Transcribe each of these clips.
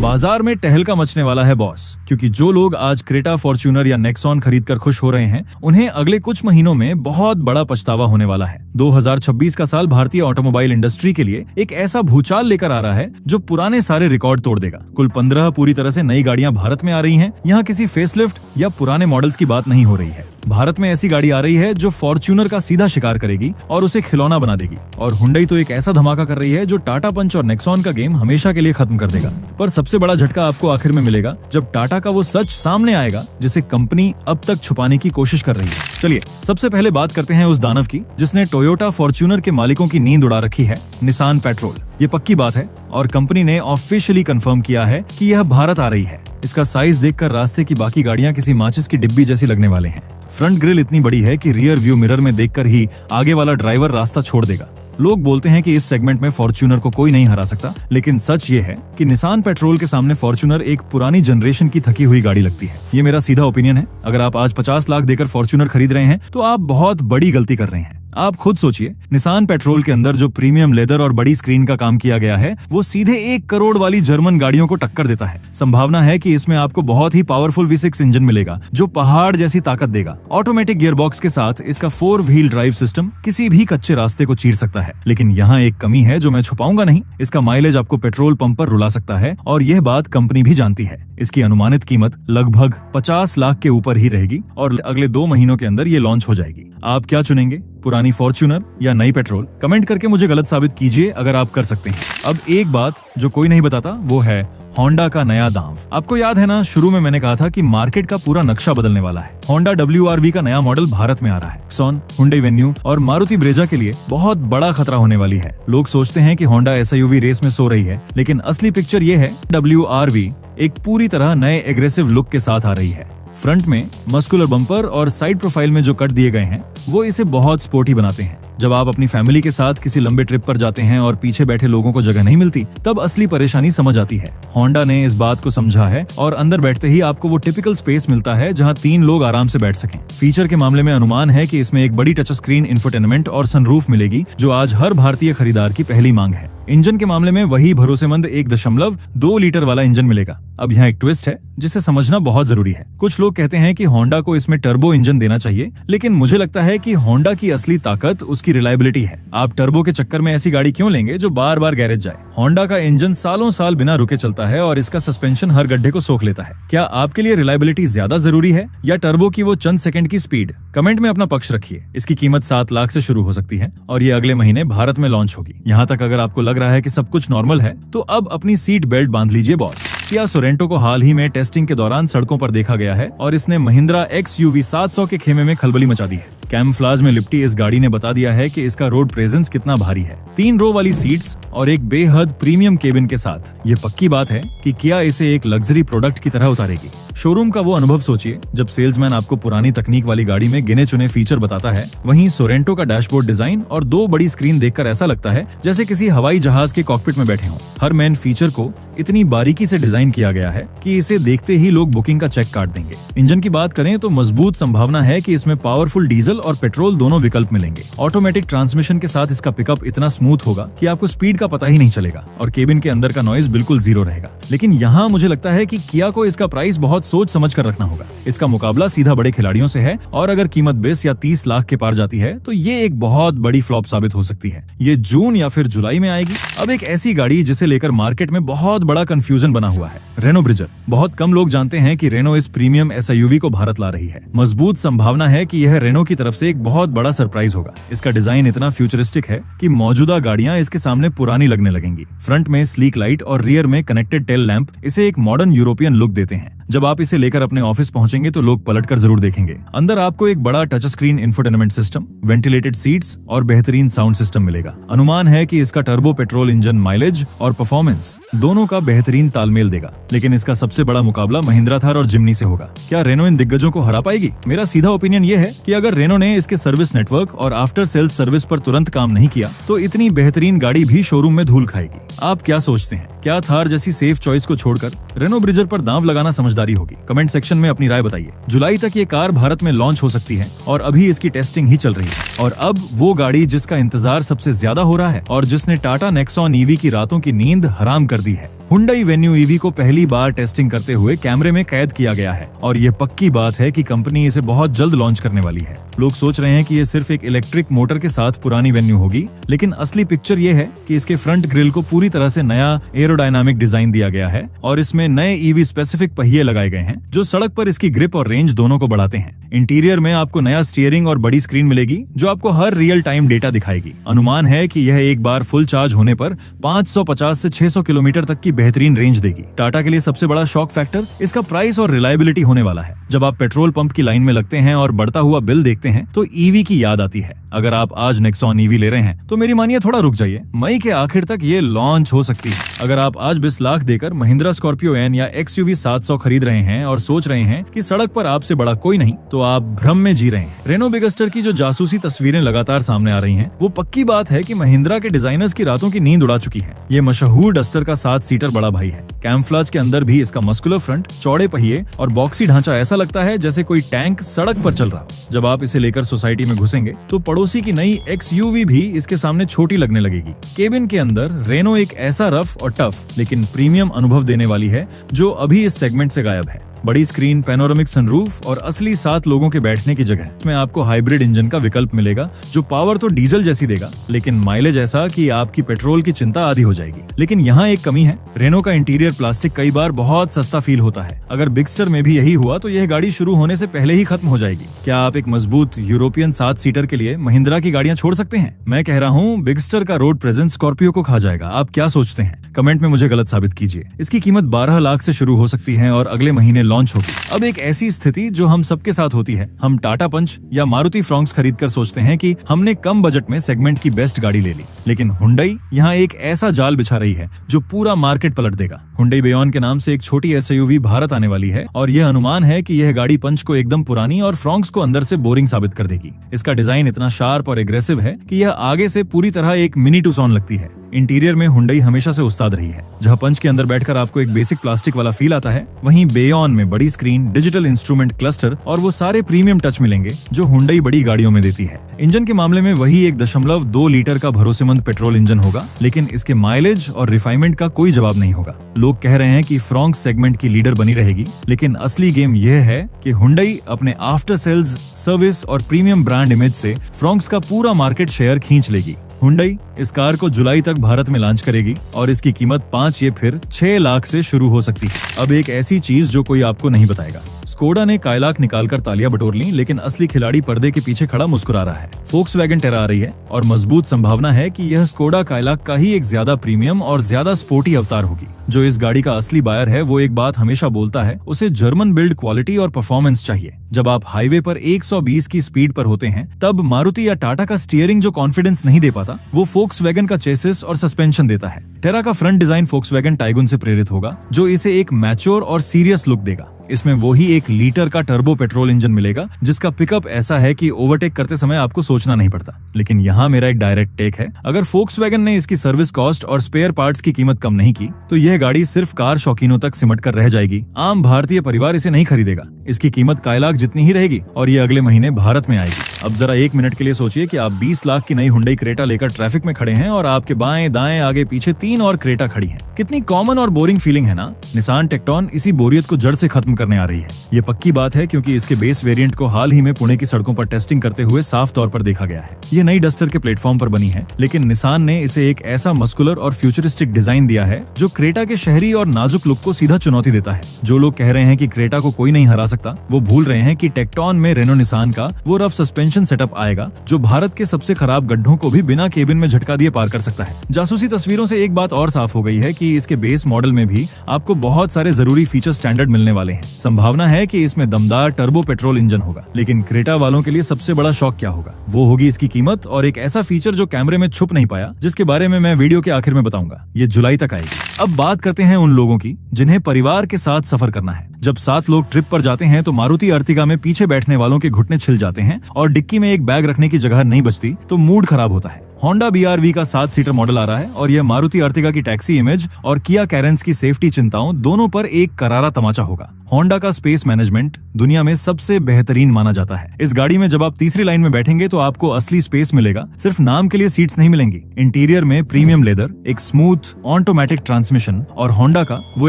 बाजार में टहलका मचने वाला है बॉस, क्योंकि जो लोग आज क्रेटा, फॉर्च्यूनर या नेक्सॉन खरीदकर खुश हो रहे हैं, उन्हें अगले कुछ महीनों में बहुत बड़ा पछतावा होने वाला है। 2026 का साल भारतीय ऑटोमोबाइल इंडस्ट्री के लिए एक ऐसा भूचाल लेकर आ रहा है जो पुराने सारे रिकॉर्ड तोड़ देगा। कुल 15 पूरी तरह से नई गाड़ियां भारत में आ रही हैं। यहाँ किसी फेसलिफ्ट या पुराने मॉडल्स की बात नहीं हो रही है। भारत में ऐसी गाड़ी आ रही है जो फॉर्च्यूनर का सीधा शिकार करेगी और उसे खिलौना बना देगी। और हुंडई तो एक ऐसा धमाका कर रही है जो टाटा पंच और नेक्सॉन का गेम हमेशा के लिए खत्म कर देगा। पर सबसे बड़ा झटका आपको आखिर में मिलेगा जब टाटा का वो सच सामने आएगा जिसे कंपनी अब तक छुपाने की कोशिश कर रही है। चलिए सबसे पहले बात करते हैं उस दानव की जिसने टोयोटा फॉर्च्यूनर के मालिकों की नींद उड़ा रखी है, निसान पेट्रोल। ये पक्की बात है और कंपनी ने ऑफिशियली कंफर्म किया है कि यह भारत आ रही है। इसका साइज देखकर रास्ते की बाकी गाड़ियां किसी माचिस की डिब्बी जैसी लगने वाले हैं। फ्रंट ग्रिल इतनी बड़ी है कि रियर व्यू मिरर में देखकर ही आगे वाला ड्राइवर रास्ता छोड़ देगा। लोग बोलते हैं कि इस सेगमेंट में फॉर्च्यूनर को कोई नहीं हरा सकता, लेकिन सच ये है कि निसान पेट्रोल के सामने फॉर्च्यूनर एक पुरानी जनरेशन की थकी हुई गाड़ी लगती है। ये मेरा सीधा ओपिनियन है। अगर आप आज 50 लाख देकर फॉर्च्यूनर खरीद रहे हैं तो आप बहुत बड़ी गलती कर रहे हैं। आप खुद सोचिए, निसान पेट्रोल के अंदर जो प्रीमियम लेदर और बड़ी स्क्रीन का काम किया गया है वो सीधे 1 करोड़ वाली जर्मन गाड़ियों को टक्कर देता है। संभावना है कि इसमें आपको बहुत ही पावरफुल V6 इंजन मिलेगा जो पहाड़ जैसी ताकत देगा। ऑटोमेटिक गियरबॉक्स के साथ इसका 4 व्हील ड्राइव सिस्टम किसी भी कच्चे रास्ते को चीर सकता है। लेकिन यहाँ एक कमी है जो मैं छुपाऊंगा नहीं। इसका माइलेज आपको पेट्रोल पंप पर रुला सकता है और यह बात कंपनी भी जानती है। इसकी अनुमानित कीमत लगभग 50 लाख के ऊपर ही रहेगी और अगले 2 महीनों के अंदर ये लॉन्च हो जाएगी। आप क्या चुनेंगे, पुरानी फॉर्च्यूनर या नई पेट्रोल? कमेंट करके मुझे गलत साबित कीजिए अगर आप कर सकते हैं। अब एक बात जो कोई नहीं बताता वो है होंडा का नया दांव। आपको याद है ना, शुरू में मैंने कहा था कि मार्केट का पूरा नक्शा बदलने वाला है। होंडा WRV का नया मॉडल भारत में आ रहा है। नेक्सॉन, हुंडई वेन्यू और मारुति ब्रेजा के लिए बहुत बड़ा खतरा होने वाली है। लोग सोचते हैं कि होंडा SUV रेस में सो रही है, लेकिन असली पिक्चर ये है WRV एक पूरी तरह नए एग्रेसिव लुक के साथ आ रही है। फ्रंट में मस्कुलर बम्पर और साइड प्रोफाइल में जो कट दिए गए हैं वो इसे बहुत स्पोर्टी बनाते हैं। जब आप अपनी फैमिली के साथ किसी लंबे ट्रिप पर जाते हैं और पीछे बैठे लोगों को जगह नहीं मिलती, तब असली परेशानी समझ आती है। होंडा ने इस बात को समझा है और अंदर बैठते ही आपको वो टिपिकल स्पेस मिलता है जहां 3 लोग आराम से बैठ सकें। फीचर के मामले में अनुमान है कि इसमें एक बड़ी टच स्क्रीन इंफोटेनमेंट और सनरूफ मिलेगी जो आज हर भारतीय खरीदार की पहली मांग है। इंजन के मामले में वही भरोसेमंद 1.2 लीटर वाला इंजन मिलेगा। अब यहाँ एक ट्विस्ट है जिसे समझना बहुत जरूरी है। कुछ लोग कहते हैं कि होंडा को इसमें टर्बो इंजन देना चाहिए, लेकिन मुझे लगता है कि होंडा की असली ताकत उसकी रिलायबिलिटी है। आप टर्बो के चक्कर में ऐसी गाड़ी क्यों लेंगे जो बार बार गैरेज जाए? होंडा का इंजन सालों साल बिना रुके चलता है और इसका सस्पेंशन हर गड्ढे को सोख लेता है। क्या आपके लिए रिलायबिलिटी ज्यादा जरूरी है या टर्बो की वो चंद सेकंड की स्पीड? कमेंट में अपना पक्ष रखिए। इसकी कीमत 7 लाख से शुरू हो सकती है और ये अगले महीने भारत में लॉन्च होगी। यहाँ तक अगर आपको लग रहा है कि सब कुछ नॉर्मल है तो अब अपनी सीट बेल्ट बांध लीजिए बॉस। किया सोरेंटो को हाल ही में टेस्टिंग के दौरान सड़कों पर देखा गया है और इसने महिंद्रा XUV 700 के खेमे में खलबली मचा दी है। कैमफ्लाज में लिपटी इस गाड़ी ने बता दिया है कि इसका रोड प्रेजेंस कितना भारी है। 3 रो वाली सीट्स और एक बेहद प्रीमियम केबिन के साथ ये पक्की बात है कि किया इसे एक लग्जरी प्रोडक्ट की तरह उतारेगी। शोरूम का वो अनुभव सोचिए जब सेल्समैन आपको पुरानी तकनीक वाली गाड़ी में गिने चुने फीचर बताता है। वहीं सोरेंटो का डैशबोर्ड डिजाइन और 2 बड़ी स्क्रीन देखकर ऐसा लगता है जैसे किसी हवाई जहाज के कॉकपिट में बैठे हों। हर मेन फीचर को इतनी बारीकी से डिजाइन किया गया है कि इसे देखते ही लोग बुकिंग का चेक काट देंगे। इंजन की बात करें तो मजबूत संभावना है कि इसमें पावरफुल डीजल और पेट्रोल दोनों विकल्प मिलेंगे। ऑटोमेटिक ट्रांसमिशन के साथ इसका पिकअप इतना स्मूथ होगा कि आपको स्पीड का पता ही नहीं चलेगा और केबिन के अंदर का नॉइज बिल्कुल 0 रहेगा। लेकिन यहाँ मुझे लगता है कि किया को इसका प्राइस बहुत सोच समझ कर रखना होगा। इसका मुकाबला सीधा बड़े खिलाड़ियों से है और अगर कीमत 20 या 30 लाख के पार जाती है तो ये एक बहुत बड़ी फ्लॉप साबित हो सकती है। ये जून या फिर जुलाई में आएगी। अब एक ऐसी गाड़ी जिसे लेकर मार्केट में बहुत बड़ा कंफ्यूजन बना हुआ है, रेनो ब्रिजर। बहुत कम लोग जानते हैं कि रेनो इस प्रीमियम SUV को भारत ला रही है। मजबूत संभावना है कि यह रेनो की तरफ से एक बहुत बड़ा सरप्राइज होगा। इसका डिजाइन इतना फ्यूचरिस्टिक है कि मौजूदा गाड़ियां इसके सामने पुरानी लगने लगेंगी। फ्रंट में स्लीक लाइट और रियर में कनेक्टेड टेल लैंप इसे एक मॉडर्न यूरोपियन लुक देते हैं। जब आप इसे लेकर अपने ऑफिस पहुंचेंगे तो लोग पलटकर जरूर देखेंगे। अंदर आपको एक बड़ा touch screen infotainment system, ventilated seats और बेहतरीन साउंड सिस्टम मिलेगा। अनुमान है कि इसका टर्बो पेट्रोल इंजन माइलेज और परफॉर्मेंस दोनों का बेहतरीन तालमेल देगा। लेकिन इसका सबसे बड़ा मुकाबला महिंद्रा थार और जिम्नी से होगा। क्या रेनो इन दिग्गजों को हरा पाएगी? मेरा सीधा ओपिनियन ये है कि अगर रेनो ने इसके सर्विस नेटवर्क और आफ्टर सेल्स सर्विस पर तुरंत काम नहीं किया तो इतनी बेहतरीन गाड़ी भी शोरूम में धूल खाएगी। आप क्या सोचते हैं? क्या थार जैसी सेफ चॉइस को छोड़कर रेनो ब्रिजर पर दांव लगाना समझदारी होगी? कमेंट सेक्शन में अपनी राय बताइए। जुलाई तक ये कार भारत में लॉन्च हो सकती है और अभी इसकी टेस्टिंग ही चल रही है। और अब वो गाड़ी जिसका इंतजार सबसे ज्यादा हो रहा है और जिसने टाटा नेक्सॉन EV की रातों की नींद हराम कर दी है, हुंडई वेन्यू ईवी को पहली बार टेस्टिंग करते हुए कैमरे में कैद किया गया है और ये पक्की बात है कि कंपनी इसे बहुत जल्द लॉन्च करने वाली है। लोग सोच रहे हैं कि ये सिर्फ एक इलेक्ट्रिक मोटर के साथ पुरानी वेन्यू होगी, लेकिन असली पिक्चर ये है कि इसके फ्रंट ग्रिल को पूरी तरह से नया एरोडायनामिक डिजाइन दिया गया है और इसमें नए ईवी स्पेसिफिक पहिए लगाए गए हैं जो सड़क पर इसकी ग्रिप और रेंज दोनों को बढ़ाते हैं। इंटीरियर में आपको नया स्टीयरिंग और बड़ी स्क्रीन मिलेगी जो आपको हर रियल टाइम डेटा दिखाएगी। अनुमान है कि यह एक बार फुल चार्ज होने पर 550 से 600 किलोमीटर तक की बेहतरीन रेंज देगी। टाटा के लिए सबसे बड़ा शॉक फैक्टर इसका प्राइस और रिलायबिलिटी होने वाला है। जब आप पेट्रोल पंप की लाइन में लगते हैं और बढ़ता हुआ बिल देखते हैं तो ईवी की याद आती है। अगर आप आज नेक्सॉन ईवी ले रहे हैं तो मेरी मानिए थोड़ा रुक जाइए, मई के आखिर तक ये लॉन्च हो सकती है। अगर आप आज 20 लाख देकर महिंद्रा स्कॉर्पियो एन या XUV 700 खरीद रहे हैं और सोच रहे हैं कि सड़क पर आपसे बड़ा कोई नहीं, तो आप भ्रम में जी रहे हैं। रेनो बिगस्टर की जो जासूसी तस्वीरें लगातार सामने आ रही हैं, वो पक्की बात है कि महिंद्रा के डिजाइनर्स की रातों की नींद उड़ा चुकी है। ये मशहूर डस्टर का 7 सीटर बड़ा भाई है। कैमफ्लेज के अंदर भी इसका मस्कुलर फ्रंट, चौड़े पहिए और बॉक्सी ढांचा ऐसा लगता है जैसे कोई टैंक सड़क पर चल रहा हो। जब आप इसे लेकर सोसाइटी में घुसेंगे तो पड़ोसी की नई XUV भी इसके सामने छोटी लगने लगेगी। केबिन के अंदर रेनो एक ऐसा रफ और टफ लेकिन प्रीमियम अनुभव देने वाली है जो अभी इस सेगमेंट से गायब है। बड़ी स्क्रीन, पैनोरामिक सनरूफ और असली 7 लोगों के बैठने की जगह इसमें आपको हाइब्रिड इंजन का विकल्प मिलेगा जो पावर तो डीजल जैसी देगा लेकिन माइलेज ऐसा कि आपकी पेट्रोल की चिंता आधी हो जाएगी। लेकिन यहाँ एक कमी है, रेनो का इंटीरियर प्लास्टिक कई बार बहुत सस्ता फील होता है। अगर बिगस्टर में भी यही हुआ तो यह गाड़ी शुरू होने से पहले ही खत्म हो जाएगी। क्या आप एक मजबूत यूरोपियन 7 सीटर के लिए महिंद्रा की गाड़ियां छोड़ सकते हैं? मैं कह रहा हूँ बिगस्टर का रोड प्रेजेंस स्कॉर्पियो को खा जाएगा। आप क्या सोचते हैं? कमेंट में मुझे गलत साबित कीजिए। इसकी कीमत 12 लाख से शुरू हो सकती है और अगले महीने लॉन्च होगी। अब एक ऐसी स्थिति जो हम सबके साथ होती है, हम टाटा पंच या मारुति फ्रॉन्क्स खरीदकर सोचते हैं कि हमने कम बजट में सेगमेंट की बेस्ट गाड़ी ले ली, लेकिन हुंडई यहाँ एक ऐसा जाल बिछा रही है जो पूरा मार्केट पलट देगा। हुंडई बेयॉन के नाम से एक छोटी SUV भारत आने वाली है और यह अनुमान है कि यह गाड़ी पंच को एकदम पुरानी और फ्रॉन्क्स को अंदर से बोरिंग साबित कर देगी। इसका डिजाइन इतना शार्प और एग्रेसिव है कि यह आगे से पूरी तरह एक मिनी टूसॉन लगती है। इंटीरियर में हुंडई हमेशा से उस्ताद रही है। जहां पंच के अंदर बैठकर आपको एक बेसिक प्लास्टिक वाला फील आता है, वहीं बेयॉन में बड़ी स्क्रीन, डिजिटल इंस्ट्रूमेंट क्लस्टर और वो सारे प्रीमियम टच मिलेंगे जो हुंडई बड़ी गाड़ियों में देती है। इंजन के मामले में वही 1.2 लीटर का भरोसेमंद पेट्रोल इंजन होगा, लेकिन इसके माइलेज और रिफाइनमेंट का कोई जवाब नहीं होगा। लोग कह रहे हैं कि फ्रॉन्क्स सेगमेंट की लीडर बनी रहेगी, लेकिन असली गेम यह है कि हुंडई अपने आफ्टर सेल्स, सर्विस और प्रीमियम ब्रांड इमेज से फ्रॉन्क्स का पूरा मार्केट शेयर खींच लेगी। हुंडई इस कार को जुलाई तक भारत में लॉन्च करेगी और इसकी कीमत 5 या फिर 6 लाख से शुरू हो सकती है। अब एक ऐसी चीज जो कोई आपको नहीं बताएगा, स्कोडा ने कायलाक निकालकर तालियां बटोर ली, लेकिन असली खिलाड़ी पर्दे के पीछे खड़ा मुस्कुरा रहा है। फोक्सवैगन टेरा आ रही है और मजबूत संभावना है कि यह स्कोडा कायलाक का ही एक ज्यादा प्रीमियम और ज्यादा स्पोर्टी अवतार होगी। जो इस गाड़ी का असली बायर है वो एक बात हमेशा बोलता है, उसे जर्मन बिल्ड क्वालिटी और परफॉर्मेंस चाहिए। जब आप हाईवे पर 120 की स्पीड पर होते हैं तब मारुति या टाटा का स्टीयरिंग जो कॉन्फिडेंस नहीं दे पाता, वो फोक्सवैगन का चेसिस और सस्पेंशन देता है। टेरा का फ्रंट डिजाइन फोक्सवैगन टाइगुन से प्रेरित होगा जो इसे एक मैच्योर और सीरियस लुक देगा। इसमें वही 1 लीटर का टर्बो पेट्रोल इंजन मिलेगा जिसका पिकअप ऐसा है कि ओवरटेक करते समय आपको सोचना नहीं पड़ता। लेकिन यहाँ मेरा एक डायरेक्ट टेक है, अगर फोक्सवैगन ने इसकी सर्विस कॉस्ट और स्पेयर पार्ट्स की कीमत कम नहीं की तो यह गाड़ी सिर्फ कार शौकीनों तक सिमट कर रह जाएगी। आम भारतीय परिवार इसे नहीं खरीदेगा। इसकी कीमत कायलाक जितनी ही रहेगी और ये अगले महीने भारत में आएगी। अब जरा 1 मिनट के लिए सोचिए कि आप 20 लाख की नई हुंडई क्रेटा लेकर ट्रैफिक में खड़े हैं और आपके बाएं दाएं आगे पीछे 3 और क्रेटा खड़ी हैं। कितनी कॉमन और बोरिंग फीलिंग है ना? निसान टेक्टॉन इसी बोरियत को जड़ से खत्म करने आ रही है। ये पक्की बात है क्योंकि इसके बेस वेरिएंट को हाल ही में पुणे की सड़कों पर टेस्टिंग करते हुए साफ तौर पर देखा गया है। ये नई डस्टर के प्लेटफॉर्म पर बनी है, लेकिन निसान ने इसे एक ऐसा मस्कुलर और फ्यूचरिस्टिक डिजाइन दिया है जो क्रेटा के शहरी और नाजुक लुक को सीधा चुनौती देता है। जो लोग कह रहे हैं कि क्रेटा को कोई नहीं हरा सकता, वो भूल रहे हैं कि टेक्टॉन में रेनो निसान का वो रफ सस्पेंशन सेटअप आएगा जो भारत के सबसे खराब गड्ढों को भी बिना केबिन में झटका दिए पार कर सकता है। जासूसी तस्वीरों से एक बात और साफ हो गई है कि इसके बेस मॉडल में भी आपको बहुत सारे जरूरी फीचर स्टैंडर्ड मिलने वाले हैं। संभावना है कि इसमें दमदार टर्बो पेट्रोल इंजन होगा, लेकिन क्रेटा वालों के लिए सबसे बड़ा शॉक क्या होगा? वो होगी इसकी कीमत और एक ऐसा फीचर जो कैमरे में छुप नहीं पाया, जिसके बारे में मैं वीडियो के आखिर में बताऊंगा। ये जुलाई तक आएगी। अब बात करते हैं उन लोगों की जिन्हें परिवार के साथ सफर करना है। जब 7 लोग ट्रिप पर जाते हैं तो मारुति अर्टिगा में पीछे बैठने वालों के घुटने छिल जाते हैं और डिक्की में एक बैग रखने की जगह नहीं बचती तो मूड खराब होता है। होंडा BR-V का 7 सीटर मॉडल आ रहा है और यह मारुति अर्टिगा की टैक्सी इमेज और किया कैरेंस की सेफ्टी चिंताओं दोनों पर एक करारा तमाचा होगा। होंडा का स्पेस मैनेजमेंट दुनिया में सबसे बेहतरीन माना जाता है। इस गाड़ी में जब आप तीसरी लाइन में बैठेंगे तो आपको असली स्पेस मिलेगा, सिर्फ नाम के लिए सीट्स नहीं मिलेंगी। इंटीरियर में प्रीमियम लेदर, एक स्मूथ ऑटोमेटिक ट्रांसमिशन और होंडा का वो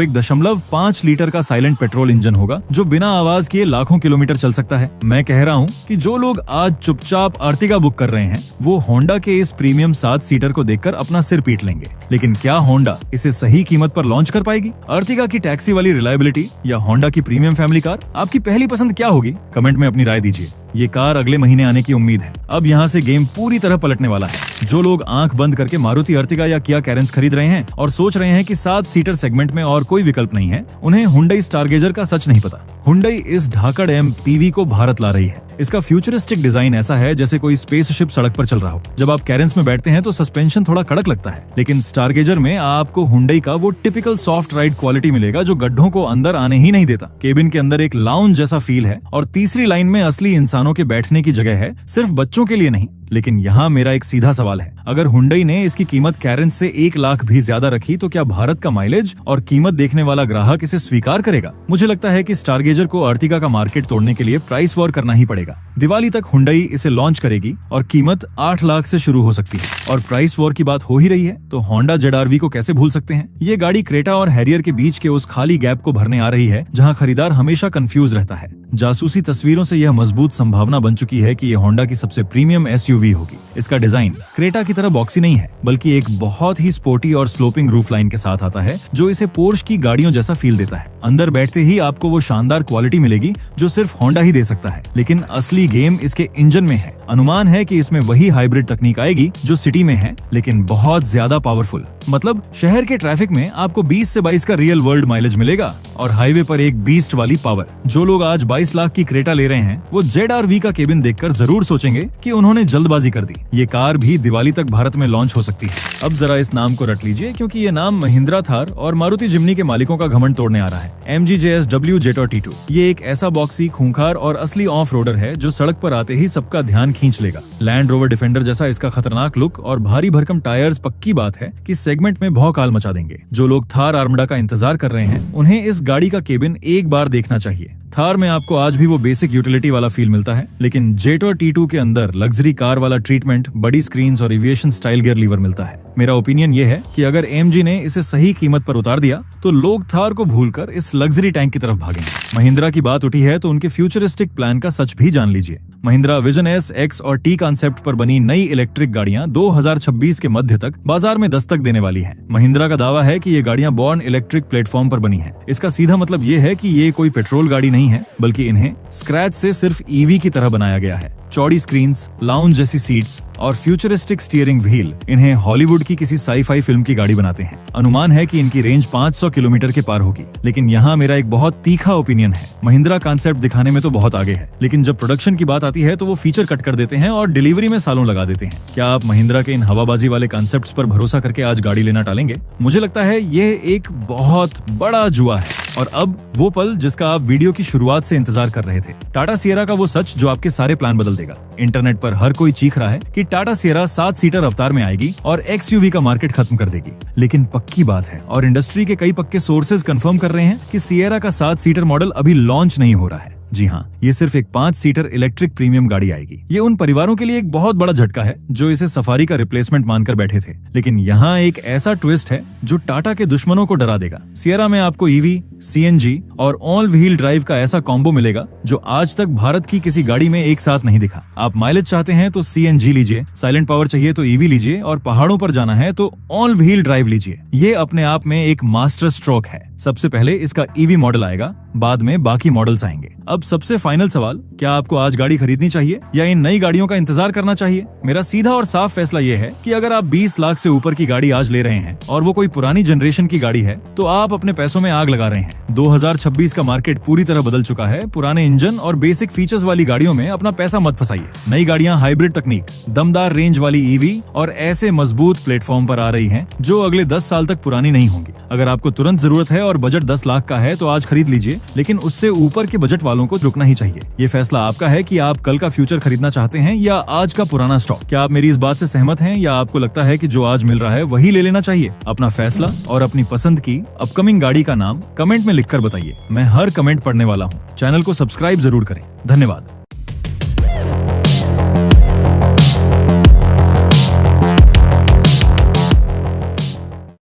1.5 लीटर का साइलेंट पेट्रोल इंजन होगा जो बिना आवाज किए लाखों किलोमीटर चल सकता है। मैं कह रहा हूँ कि जो लोग आज चुपचाप अर्टिगा बुक कर रहे हैं वो होंडा के इस प्रीमियम 7 सीटर को देखकर अपना सिर पीट लेंगे। लेकिन क्या होंडा इसे सही कीमत पर लॉन्च कर पाएगी? अर्टिगा की टैक्सी वाली रिलायबिलिटी या होंडा की प्रीमियम फैमिली कार, आपकी पहली पसंद क्या होगी? कमेंट में अपनी राय दीजिए। ये कार अगले महीने आने की उम्मीद है। अब यहाँ से गेम पूरी तरह पलटने वाला है। जो लोग आंख बंद करके मारुति अर्टिगा या किया कैरेंस खरीद रहे हैं और सोच रहे हैं कि 7 सीटर सेगमेंट में और कोई विकल्प नहीं है, उन्हें हुंडई स्टारगेजर का सच नहीं पता। हुंडई इस ढाकड़ MPV को भारत ला रही है। इसका फ्यूचरिस्टिक डिजाइन ऐसा है जैसे कोई स्पेसशिप सड़क पर चल रहा हो। जब आप कैरेंस में बैठते हैं तो सस्पेंशन थोड़ा कड़क लगता है, लेकिन स्टारगेजर में आपको हुंडई का वो टिपिकल सॉफ्ट राइड क्वालिटी मिलेगा जो गड्ढों को अंदर आने ही नहीं देता। केबिन के अंदर एक लाउंज जैसा फील है और तीसरी लाइन में असली इंसानों के बैठने की जगह है, सिर्फ बच्चों के लिए नहीं। लेकिन यहाँ मेरा एक सीधा सवाल है, अगर हुंडई ने इसकी कीमत कैरेंस से 1 लाख भी ज्यादा रखी तो क्या भारत का माइलेज और कीमत देखने वाला ग्राहक इसे स्वीकार करेगा? मुझे लगता है कि स्टारगेजर को अर्टिगा का मार्केट तोड़ने के लिए प्राइस वॉर करना ही पड़ेगा। दिवाली तक हुंडई इसे लॉन्च करेगी और कीमत 8 लाख से शुरू हो सकती है। और प्राइस वॉर की बात हो ही रही है तो होंडा ZR-V को कैसे भूल सकते हैं? ये गाड़ी क्रेटा और हैरियर के बीच के उस खाली गैप को भरने आ रही है जहाँ खरीदार हमेशा कंफ्यूज रहता है। जासूसी तस्वीरों से यह मजबूत संभावना बन चुकी है कि यह होंडा की सबसे प्रीमियम SUV होगी। इसका डिजाइन क्रेटा की तरह बॉक्सी नहीं है, बल्कि एक बहुत ही स्पोर्टी और स्लोपिंग रूफ लाइन के साथ आता है जो इसे पोर्श की गाड़ियों जैसा फील देता है। अंदर बैठते ही आपको वो शानदार क्वालिटी मिलेगी जो सिर्फ होंडा ही दे सकता है। लेकिन असली गेम इसके इंजन में है। अनुमान है कि इसमें वही हाइब्रिड तकनीक आएगी जो सिटी में है, लेकिन बहुत ज्यादा पावरफुल। मतलब शहर के ट्रैफिक में आपको 20 से 22 का रियल वर्ल्ड माइलेज मिलेगा और हाईवे पर एक बीस्ट वाली पावर। जो लोग आज 22 लाख की क्रेटा ले रहे हैं वो ZR-V का केबिन देखकर जरूर सोचेंगे कि उन्होंने जल्दबाजी कर दी। ये कार भी दिवाली तक भारत में लॉन्च हो सकती है। अब जरा इस नाम को रट लीजिए, क्योंकि ये नाम महिंद्रा थार और मारुति जिम्नी के मालिकों का घमंड तोड़ने आ रहा है। MG JSW जेटॉर T2। ये एक ऐसा बॉक्सी, खूंखार और असली ऑफ रोडर है जो सड़क पर आते ही सबका ध्यान खींच लेगा। लैंड रोवर डिफेंडर जैसा इसका खतरनाक लुक और भारी भरकम टायर्स पक्की बात है कि सेगमेंट में भौकाल मचा देंगे। जो लोग थार आर्मडा का इंतजार कर रहे हैं उन्हें इस गाड़ी का केबिन एक बार देखना चाहिए। थार में आपको आज भी वो बेसिक यूटिलिटी वाला फील मिलता है, लेकिन जेटॉर T2 के अंदर लग्जरी कार वाला ट्रीटमेंट, बड़ी स्क्रीन्स और एविएशन स्टाइल गियर लीवर मिलता है। मेरा ओपिनियन ये है कि अगर MG ने इसे सही कीमत पर उतार दिया तो लोग थार को भूलकर इस लग्जरी टैंक की तरफ भागेंगे। महिंद्रा की बात उठी है तो उनके फ्यूचरिस्टिक प्लान का सच भी जान लीजिए। महिंद्रा विजन S, X और T कॉन्सेप्ट पर बनी नई इलेक्ट्रिक गाड़ियां 2026 के मध्य तक बाजार में दस्तक देने वाली हैं। महिंद्रा का दावा है कि ये गाड़ियां बॉर्न इलेक्ट्रिक प्लेटफॉर्म पर बनी हैं। इसका सीधा मतलब ये है कि ये कोई पेट्रोल गाड़ी नहीं है, बल्कि इन्हें स्क्रैच से सिर्फ EV की तरह बनाया गया है। चौड़ी स्क्रीन्स, लाउंज जैसी सीट्स और फ्यूचरिस्टिक स्टीयरिंग व्हील इन्हें हॉलीवुड की किसी साई-फाई फिल्म की गाड़ी बनाते हैं। अनुमान है कि इनकी रेंज 500 किलोमीटर के पार होगी। लेकिन यहाँ मेरा एक बहुत तीखा ओपिनियन है। महिंद्रा कॉन्सेप्ट दिखाने में तो बहुत आगे है, लेकिन जब प्रोडक्शन की बात आती है तो वो फीचर कट कर देते हैं और डिलीवरी में सालों लगा देते हैं। क्या आप महिंद्रा के इन हवाबाजी वाले कॉन्सेप्ट्स पर भरोसा करके आज गाड़ी लेना टालेंगे? मुझे लगता है ये एक बहुत बड़ा जुआ है। और अब वो पल जिसका आप वीडियो की शुरुआत से इंतजार कर रहे थे, टाटा सिएरा का वो सच जो आपके सारे प्लान बदल देगा। इंटरनेट पर हर कोई चीख रहा है कि टाटा सिएरा 7 सीटर अवतार में आएगी और XUV का मार्केट खत्म कर देगी। लेकिन पक्की बात है और इंडस्ट्री के कई पक्के सोर्सेज कंफर्म कर रहे हैं कि सिएरा का 7 सीटर मॉडल अभी लॉन्च नहीं हो रहा है। जी हाँ, ये सिर्फ एक 5 सीटर इलेक्ट्रिक प्रीमियम गाड़ी आएगी। ये उन परिवारों के लिए एक बहुत बड़ा झटका है जो इसे सफारी का रिप्लेसमेंट मानकर बैठे थे। लेकिन यहाँ एक ऐसा ट्विस्ट है जो टाटा के दुश्मनों को डरा देगा। सिएरा में आपको EV, CNG और ऑल व्हील ड्राइव का ऐसा कॉम्बो मिलेगा जो आज तक भारत की किसी गाड़ी में एक साथ नहीं दिखा। आप माइलेज चाहते हैं तो CNG लीजिए, साइलेंट पावर चाहिए तो EV लीजिए और पहाड़ों पर जाना है तो ऑल व्हील ड्राइव लीजिए। ये अपने आप में एक मास्टर स्ट्रोक है। सबसे पहले इसका EV मॉडल आएगा, बाद में बाकी मॉडल्स आएंगे। अब सबसे फाइनल सवाल, क्या आपको आज गाड़ी खरीदनी चाहिए या इन नई गाड़ियों का इंतजार करना चाहिए? मेरा सीधा और साफ फैसला ये है कि अगर आप 20 लाख से ऊपर की गाड़ी आज ले रहे हैं और वो कोई पुरानी जनरेशन की गाड़ी है तो आप अपने पैसों में आग लगा रहे हैं। 2026 का मार्केट पूरी तरह बदल चुका है। पुराने इंजन और बेसिक फीचर्स वाली गाड़ियों में अपना पैसा मत फंसाइए। नई गाड़ियां हाइब्रिड तकनीक, दमदार रेंज वाली EV और ऐसे मजबूत प्लेटफॉर्म पर आ रही हैं जो अगले 10 साल तक पुरानी नहीं होंगी। अगर आपको तुरंत जरूरत है और बजट 10 लाख का है तो आज खरीद लीजिए, लेकिन उससे ऊपर के बजट वालों को रुकना ही चाहिए। ये फैसला आपका है कि आप कल का फ्यूचर खरीदना चाहते हैं या आज का पुराना स्टॉक। क्या आप मेरी इस बात से सहमत हैं या आपको लगता है कि जो आज मिल रहा है वही ले लेना चाहिए? अपना फैसला और अपनी पसंद की अपकमिंग गाड़ी का नाम कमेंट में लिखकर बताइए। मैं हर कमेंट पढ़ने वाला हूँ। चैनल को सब्सक्राइब जरूर करें। धन्यवाद।